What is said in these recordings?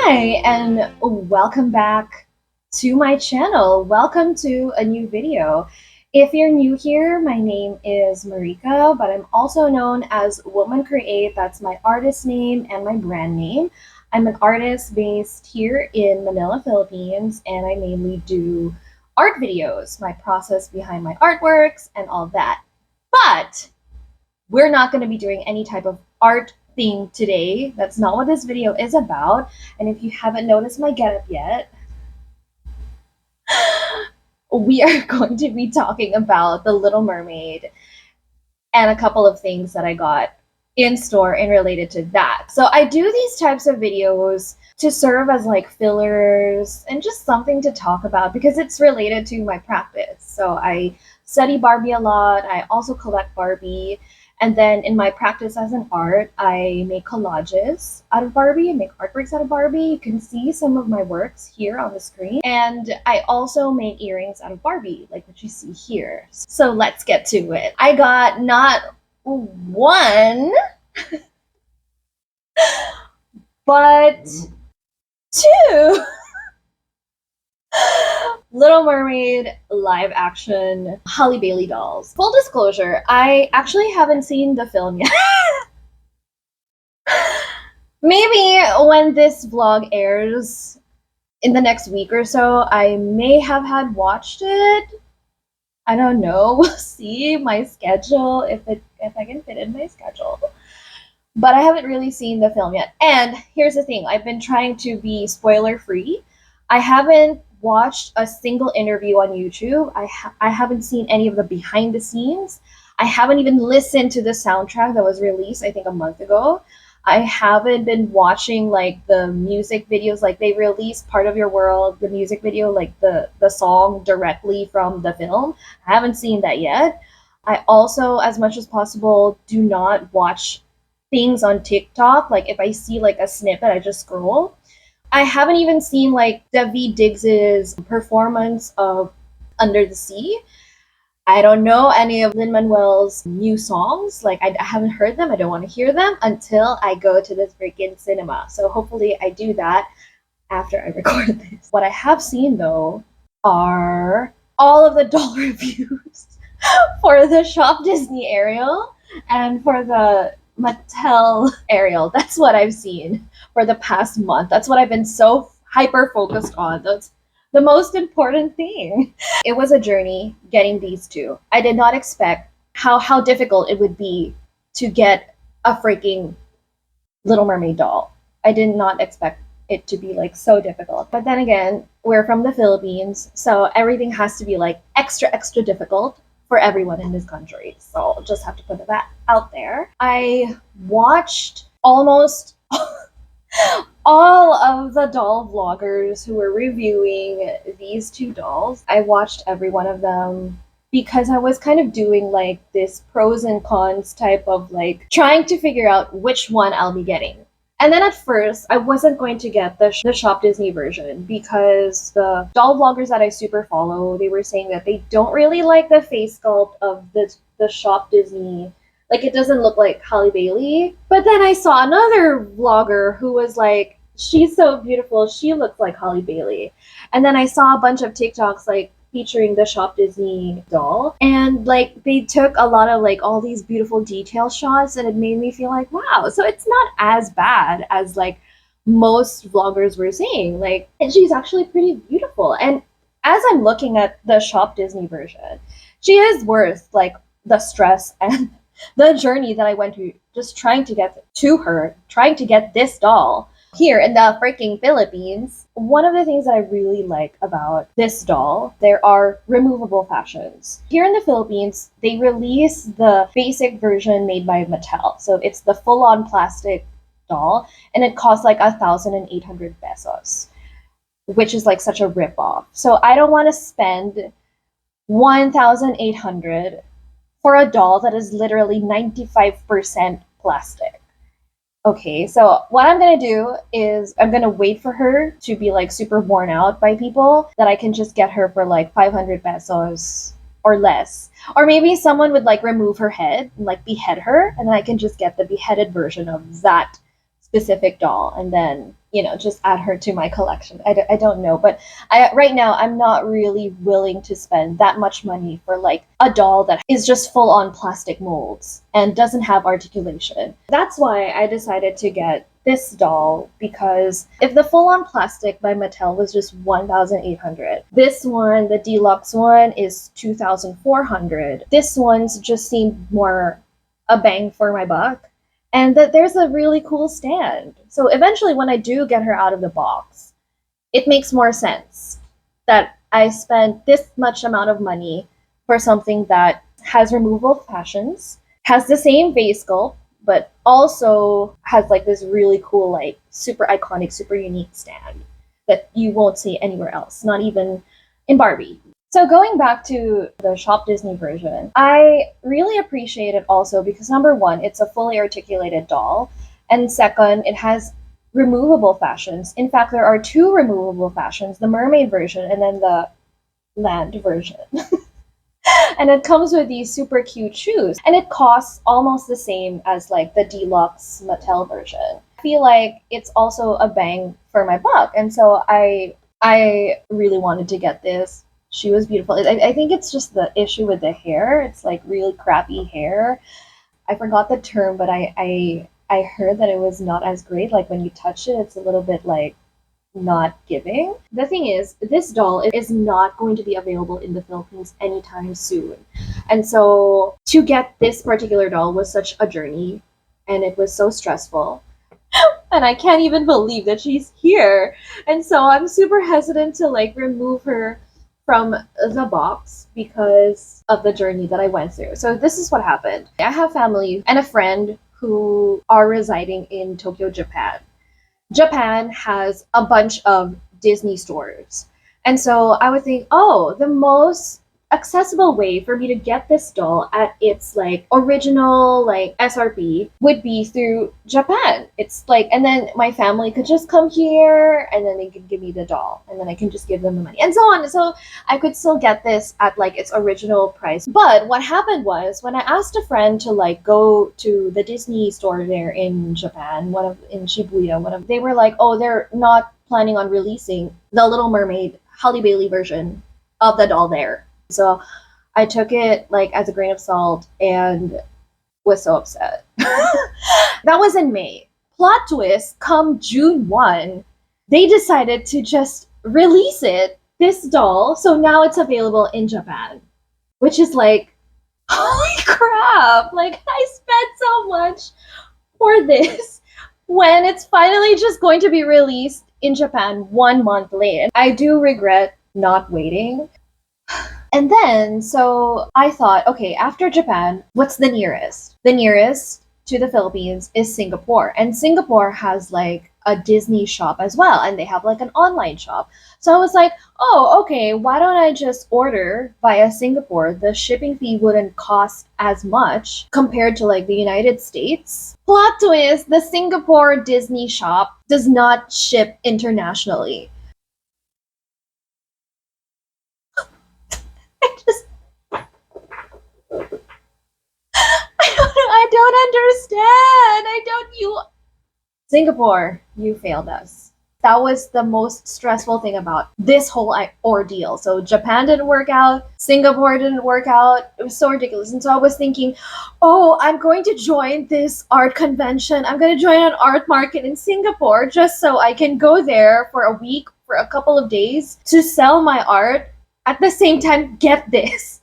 Hi, and welcome back to my channel. Welcome to a new video. If you're new here, my name is Marika, but I'm also known as Woman Create. That's my artist name and my brand name. I'm an artist based here in Manila, Philippines, and I mainly do art videos, my process behind my artworks, and all that. But we're not going to be doing any type of art thing today. That's not what this video is about. And if you haven't noticed my getup yet, we are going to be talking about The Little Mermaid and a couple of things that I got in store and related to that. So I do these types of videos to serve as like fillers and just something to talk about because it's related to my practice. So I study Barbie a lot. I also collect Barbie. And then in my practice as an art, I make collages out of Barbie, I make artworks out of Barbie. You can see some of my works here on the screen. And I also make earrings out of Barbie, like what you see here. So let's get to it. I got not one, but two Little Mermaid live action Halle Bailey dolls. Full disclosure, I actually haven't seen the film yet. Maybe when this vlog airs in the next week or so, I may have had watched it. I don't know. We'll see my schedule if I can fit in my schedule. But I haven't really seen the film yet. And here's the thing, I've been trying to be spoiler free. I haven't watched a single interview on YouTube. I haven't seen any of the behind the scenes. I haven't even listened to the soundtrack that was released, I think, a month ago. I haven't been watching like the music videos, like they released Part of Your World, the music video, like the song directly from the film. I haven't seen that yet. I also, as much as possible, do not watch things on TikTok. Like if I see like a snippet, I just scroll. I haven't even seen like Daveed Diggs's performance of Under the Sea. I don't know any of Lin-Manuel's new songs. Like I haven't heard them. I don't want to hear them until I go to this freaking cinema. So hopefully I do that after I record this. What I have seen though are all of the doll reviews for the Shop Disney Ariel and for the Mattel Ariel. That's what I've seen for the past month. That's what I've been so hyper focused on. That's the most important thing. It was a journey getting these two. I did not expect how difficult it would be to get a freaking Little Mermaid doll. I did not expect it to be like so difficult. But then again, we're from the Philippines, so everything has to be like extra difficult for everyone in this country. So just have to put that out there. I watched almost all of the doll vloggers who were reviewing these two dolls. I watched every one of them because I was kind of doing like this pros and cons type of like trying to figure out which one I'll be getting. And then at first, I wasn't going to get the Shop Disney version because the doll vloggers that I super follow, they were saying that they don't really like the face sculpt of the Shop Disney. Like, it doesn't look like Halle Bailey. But then I saw another vlogger who was like, she's so beautiful, she looks like Halle Bailey. And then I saw a bunch of TikToks like featuring the Shop Disney doll, and like they took a lot of like all these beautiful detail shots, and it made me feel like, wow, so it's not as bad as like most vloggers were saying. Like, and she's actually pretty beautiful. And as I'm looking at the Shop Disney version, she is worth like the stress and the journey that I went through just trying to get to her, trying to get this doll here in the freaking Philippines. One of the things that I really like about this doll, there are removable fashions. Here in the Philippines, they release the basic version made by Mattel. So it's the full-on plastic doll, and it costs like 1,800 pesos, which is like such a rip-off. So I don't want to spend 1,800 for a doll that is literally 95% plastic. Okay, so what I'm gonna do is I'm gonna wait for her to be like super worn out by people that I can just get her for like 500 pesos or less. Or maybe someone would like remove her head and like behead her, and then I can just get the beheaded version of that specific doll and then, just add her to my collection. I don't know, but right now I'm not really willing to spend that much money for like a doll that is just full on plastic molds and doesn't have articulation. That's why I decided to get this doll, because if the full on plastic by Mattel was just 1,800, this one, the deluxe one, is 2,400. This one's just seemed more a bang for my buck, and that there's a really cool stand. So eventually, when I do get her out of the box, it makes more sense that I spent this much amount of money for something that has removable fashions, has the same base sculpt, but also has like this really cool, like super iconic, super unique stand that you won't see anywhere else, not even in Barbie. So going back to the Shop Disney version, I really appreciate it also because number one, it's a fully articulated doll, and second, it has removable fashions. In fact, there are two removable fashions, the Mermaid version and then the Land version. And it comes with these super cute shoes, and it costs almost the same as like the deluxe Mattel version. I feel like it's also a bang for my buck, and so I really wanted to get this. She was beautiful. I think it's just the issue with the hair. It's like really crappy hair. I forgot the term, but I heard that it was not as great. Like when you touch it, it's a little bit like not giving. The thing is, this doll is not going to be available in the Philippines anytime soon. And so to get this particular doll was such a journey, and it was so stressful. And I can't even believe that she's here. And so I'm super hesitant to like remove her from the box because of the journey that I went through. So this is what happened. I have family and a friend who are residing in Tokyo, Japan. Japan has a bunch of Disney stores. And so I would think, oh, the most accessible way for me to get this doll at its like original like SRP would be through Japan. It's like, and then my family could just come here and then they could give me the doll and then I can just give them the money and so on. So I could still get this at like its original price. But what happened was when I asked a friend to like go to the Disney store there in Japan, in Shibuya, they were like, oh, they're not planning on releasing the Little Mermaid Halle Bailey version of the doll there. So I took it like as a grain of salt and was so upset. That was in May. Plot twist, come June 1, they decided to just release this doll. So now it's available in Japan, which is like, holy crap. Like I spent so much for this when it's finally just going to be released in Japan 1 month late. I do regret not waiting. And then, so I thought, okay, after Japan, what's the nearest? The nearest to the Philippines is Singapore. And Singapore has like a Disney shop as well. And they have like an online shop. So I was like, oh, okay, why don't I just order via Singapore? The shipping fee wouldn't cost as much compared to like the United States. Plot twist, the Singapore Disney shop does not ship internationally. I don't understand. Singapore, you failed us. That was the most stressful thing about this whole ordeal. So Japan didn't work out, Singapore didn't work out. It was so ridiculous. And so I was thinking, oh, I'm going to join this art convention. I'm going to join an art market in Singapore just so I can go there for a week, for a couple of days to sell my art. At the same time, get this.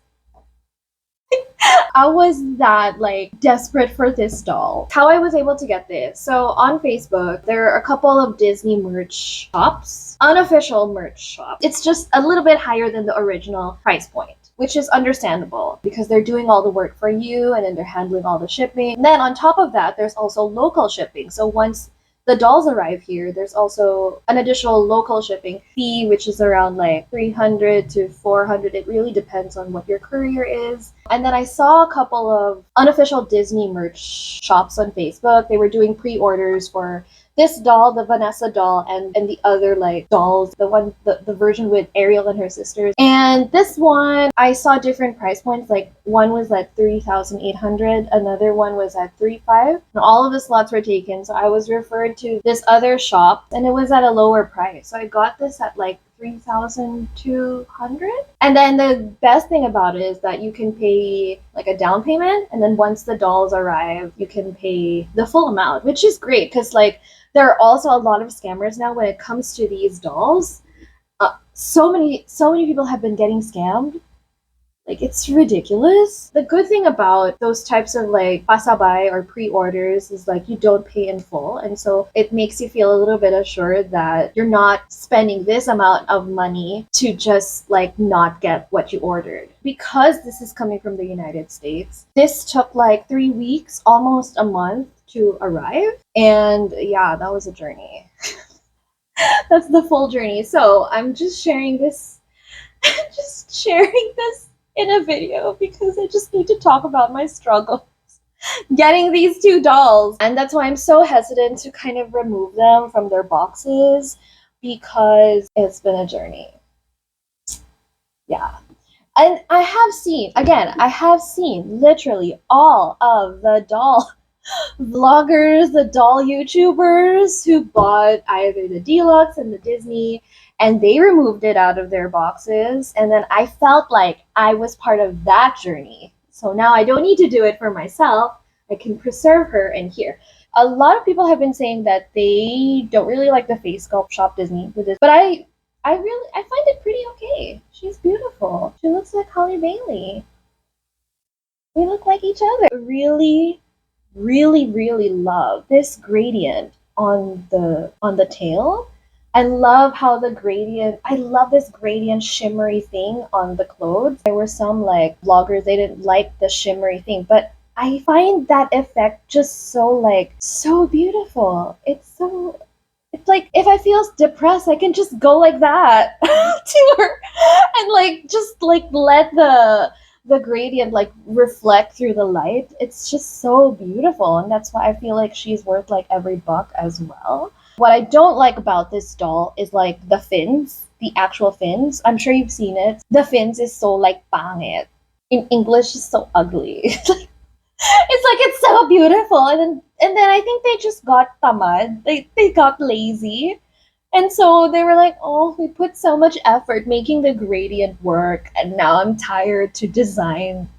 I was that like desperate for this doll. How I was able to get this. So on Facebook, there are a couple of Disney merch shops, unofficial merch shops. It's just a little bit higher than the original price point, which is understandable because they're doing all the work for you and then they're handling all the shipping. And then on top of that, there's also local shipping. So once the dolls arrive here, there's also an additional local shipping fee, which is around like 300 to 400. It really depends on what your courier is. And then I saw a couple of unofficial Disney merch shops on Facebook. They were doing pre-orders for this doll, the Vanessa doll, and the other like dolls, the version with Ariel and her sisters. And this one, I saw different price points. Like one was like 3,800, another one was at 3,500. And all of the slots were taken, so I was referred to this other shop, and it was at a lower price. So I got this at like 3,200. And then the best thing about it is that you can pay like a down payment, and then once the dolls arrive, you can pay the full amount, which is great because like there are also a lot of scammers now when it comes to these dolls. So many people have been getting scammed. Like it's ridiculous. The good thing about those types of like pasabay or pre-orders is like you don't pay in full, and so it makes you feel a little bit assured that you're not spending this amount of money to just like not get what you ordered. Because this is coming from the United States, this took like 3 weeks, almost a month to arrive, and yeah, that was a journey. That's the full journey. So I'm just sharing this, just sharing this in a video because I just need to talk about my struggle getting these two dolls. And that's why I'm so hesitant to kind of remove them from their boxes because it's been a journey. Yeah. And I have seen literally all of the doll vloggers, the doll YouTubers who bought either the Deluxe and the Disney, and they removed it out of their boxes. And then I felt like I was part of that journey. So now I don't need to do it for myself. I can preserve her and here. A lot of people have been saying that they don't really like the face sculpt Shop Disney with this, but I find it pretty okay. She's beautiful. She looks like Holly Bailey. We look like each other. Really love this gradient on the tail. I love how I love this gradient shimmery thing on the clothes. There were some like vloggers, they didn't like the shimmery thing, but I find that effect just so beautiful. It's like if I feel depressed, I can just go like that to her and like just like let the gradient like reflect through the light. It's just so beautiful, and that's why I feel like she's worth like every buck as well. What I don't like about this doll is like the fins, the actual fins. I'm sure you've seen it. The fins is so like pangit. In English, it's so ugly. It's so beautiful, and then I think they just got tamad. They got lazy. And so they were like, oh, we put so much effort making the gradient work, and now I'm tired to design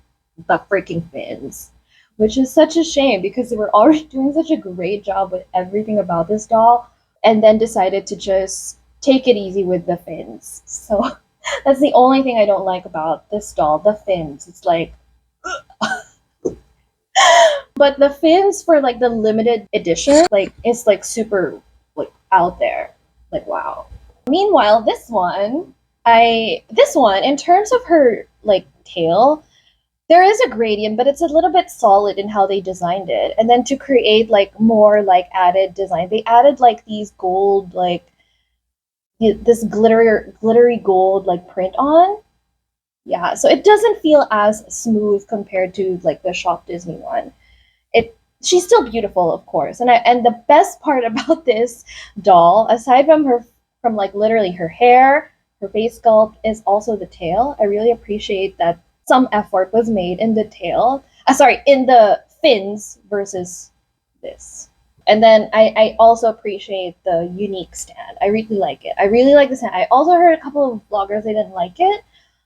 the freaking fins. Which is such a shame because they were already doing such a great job with everything about this doll, and then decided to just take it easy with the fins. So that's the only thing I don't like about this doll, the fins. It's like, but the fins for like the limited edition, like it's like super like out there. Like wow. Meanwhile, this one in terms of her like tail, there is a gradient, but it's a little bit solid in how they designed it. And then to create like more like added design, they added like these gold like this glittery gold like print on. Yeah, so it doesn't feel as smooth compared to like the Shop Disney one. She's still beautiful, of course. And the best part about this doll, aside from like literally her hair, her face sculpt, is also the tail. I really appreciate that some effort was made in the tail. In the fins versus this. And then I also appreciate the unique stand. I really like it. I really like the stand. I also heard a couple of vloggers they didn't like it.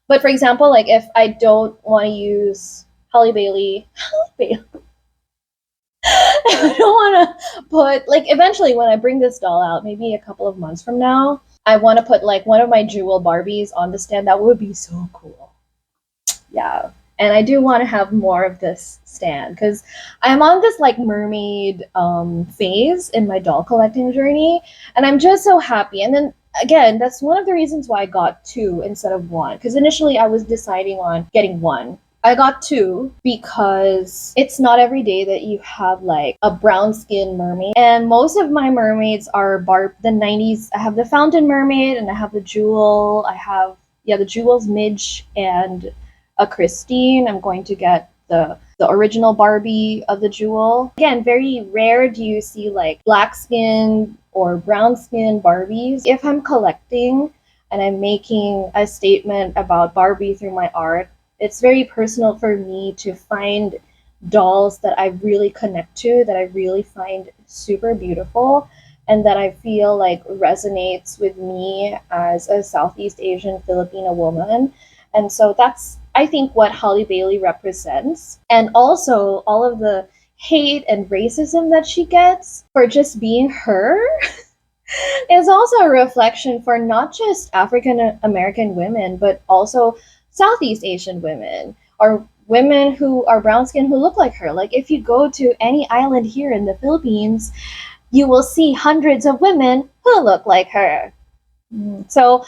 But for example, like if I don't want to use Holly Bailey, I don't want to put like eventually when I bring this doll out, maybe a couple of months from now, I want to put like one of my jewel Barbies on the stand. That would be so cool. Yeah. And I do want to have more of this stand because I'm on this like mermaid phase in my doll collecting journey, and I'm just so happy. And then again, that's one of the reasons why I got two instead of one, because initially I was deciding on getting one. I got two because it's not every day that you have like a brown skin mermaid. And most of my mermaids are the 90s. I have the Fountain Mermaid and I have the Jewel. I have, the Jewel's Midge and a Christine. I'm going to get the original Barbie of the Jewel. Again, very rare do you see like black skin or brown skin Barbies. If I'm collecting and I'm making a statement about Barbie through my art, it's very personal for me to find dolls that I really connect to, that I really find super beautiful, and that I feel like resonates with me as a Southeast Asian Filipino woman. And so that's, I think, what Holly Bailey represents. And also all of the hate and racism that she gets for just being her is also a reflection for not just African American women, but also Southeast Asian women or women who are brown skinned who look like her. Like if you go to any island here in the Philippines, you will see hundreds of women who look like her. So,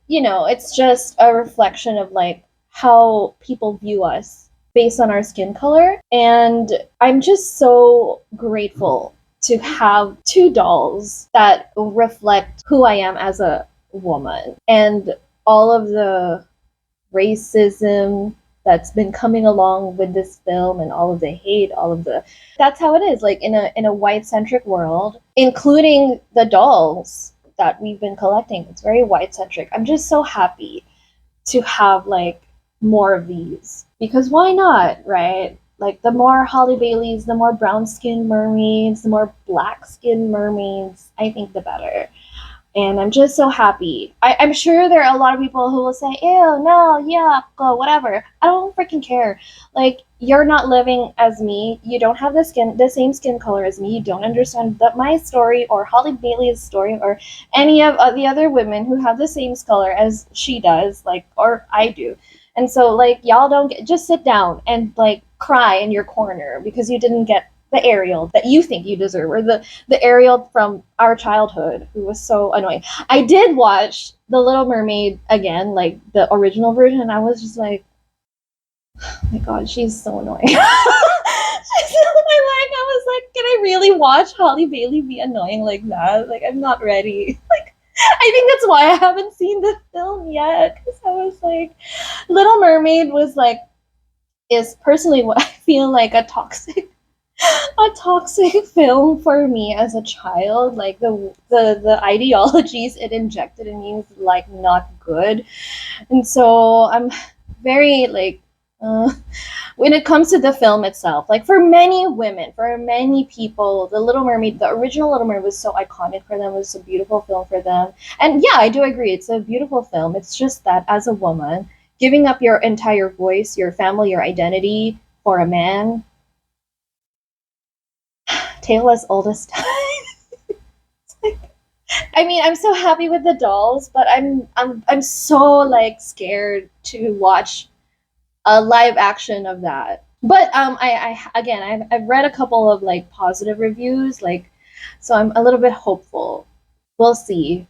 it's just a reflection of like how people view us based on our skin color. And I'm just so grateful to have two dolls that reflect who I am as a woman, and all of the racism that's been coming along with this film, and all of the hate, all of the that's how it is, like in a white centric world, including the dolls that we've been collecting. It's very white centric. I'm just so happy to have like more of these, because why not, right? Like the more Holly Baileys, the more brown skinned mermaids, the more black skinned mermaids, I think the better. And I'm just so happy. I'm sure there are a lot of people who will say, ew, no, yuck, whatever. I don't freaking care. Like, you're not living as me. You don't have the same skin color as me. You don't understand my story or Holly Bailey's story or any of the other women who have the same color as she does, like, or I do. And so, like, y'all don't just sit down and, like, cry in your corner because you didn't get the Ariel that you think you deserve, or the Ariel from our childhood who was so annoying. I did watch The Little Mermaid again, like the original version, and I was just like, oh my god, she's so annoying. She's so annoying. I was like, can I really watch Holly Bailey be annoying like that? Like, I'm not ready. Like, I think that's why I haven't seen the film yet, because I was like, Little Mermaid is personally what I feel like a toxic film for me as a child. Like the ideologies it injected in me was like not good. And so I'm very like when it comes to the film itself, like for many women, for many people, the Little Mermaid, the original Little Mermaid, was so iconic for them. It was a beautiful film for them. And yeah, I do agree, it's a beautiful film. It's just that as a woman, giving up your entire voice, your family, your identity for a man, tale as old as time. I mean, I'm so happy with the dolls, but I'm so like scared to watch a live action of that. But I've read a couple of like positive reviews, like, so I'm a little bit hopeful. We'll see.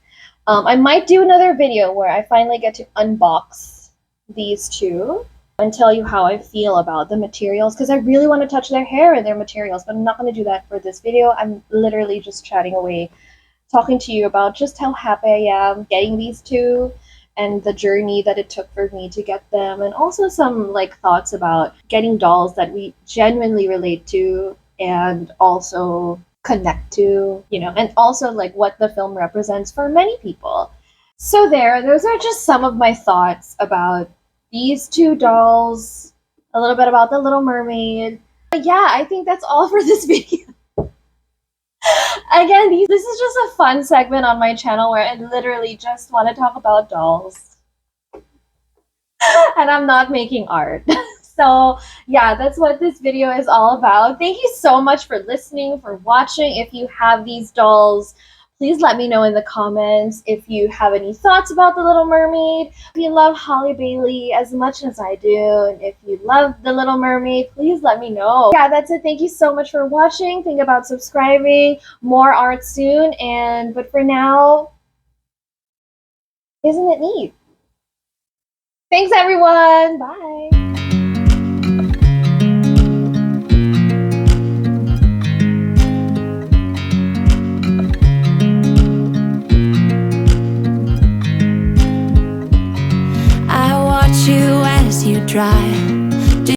I might do another video where I finally get to unbox these two and tell you how I feel about the materials, because I really want to touch their hair and their materials, but I'm not going to do that for this video. I'm literally just chatting away, talking to you about just how happy I am getting these two and the journey that it took for me to get them, and also some like thoughts about getting dolls that we genuinely relate to and also connect to, and also like what the film represents for many people. So those are just some of my thoughts about these two dolls, a little bit about the Little Mermaid. But yeah, I think that's all for this video. Again, this is just a fun segment on my channel where I literally just want to talk about dolls. And I'm not making art. So yeah, that's what this video is all about. Thank you so much for listening, for watching. If you have these dolls, please let me know in the comments if you have any thoughts about The Little Mermaid. If you love Holly Bailey as much as I do, and if you love The Little Mermaid, please let me know. Yeah, that's it. Thank you so much for watching. Think about subscribing. More art soon. But for now, isn't it neat? Thanks, everyone. Bye. You as you drive